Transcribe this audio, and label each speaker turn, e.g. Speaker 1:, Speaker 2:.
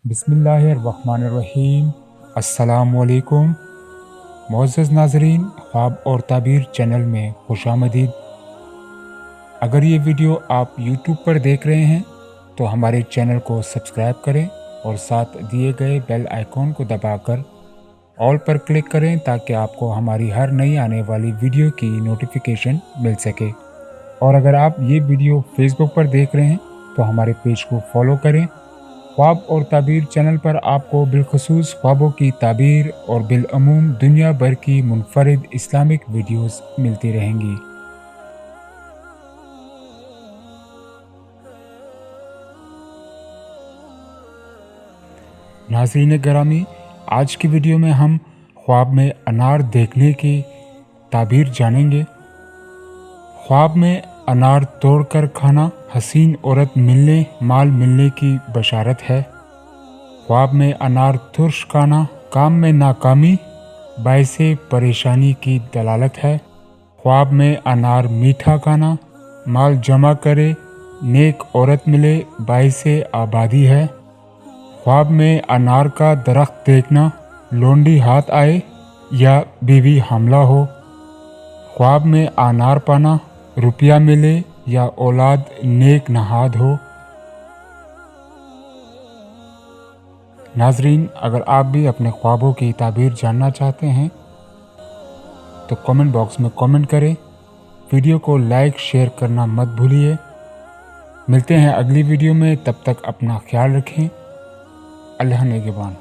Speaker 1: बिस्मिल्लाहिर्रहमानिर्रहीम। अस्सलामुअलैकुम। मुअज़्ज़ज़ नाज़रीन, ख्वाब और ताबीर चैनल में खुशामदीद। अगर ये वीडियो आप YouTube पर देख रहे हैं तो हमारे चैनल को सब्सक्राइब करें और साथ दिए गए बेल आइकॉन को दबाकर ऑल पर क्लिक करें ताकि आपको हमारी हर नई आने वाली वीडियो की नोटिफिकेशन मिल सके। और अगर आप ये वीडियो Facebook पर देख रहे हैं तो हमारे पेज को फॉलो करें। ख्वाब और ताबीर चैनल पर आपको बिलखसूस ख्वाबों की ताबीर और बिलअमूम दुनिया भर की मुनफरिद इस्लामिक वीडियोस मिलती रहेंगी। नाज़रीन गिरामी, आज की वीडियो में हम ख्वाब में अनार देखने की ताबीर जानेंगे। ख्वाब में अनार तोड़कर खाना हसीन औरत मिलने, माल मिलने की बशारत है। ख्वाब में अनार तुर्श खाना काम में नाकामी, बाइसे परेशानी की दलालत है। ख्वाब में अनार मीठा खाना माल जमा करे, नेक औरत मिले, बाइसे आबादी है। ख्वाब में अनार का दरख्त देखना लोंडी हाथ आए या बीवी हमला हो। ख्वाब में अनार पाना रुपया मिले या औलाद नेक नहाद हो। नाजरीन, अगर आप भी अपने ख्वाबों की ताबीर जानना चाहते हैं तो कमेंट बॉक्स में कमेंट करें। वीडियो को लाइक शेयर करना मत भूलिए। मिलते हैं अगली वीडियो में, तब तक अपना ख्याल रखें। अल्लाह निगहबान।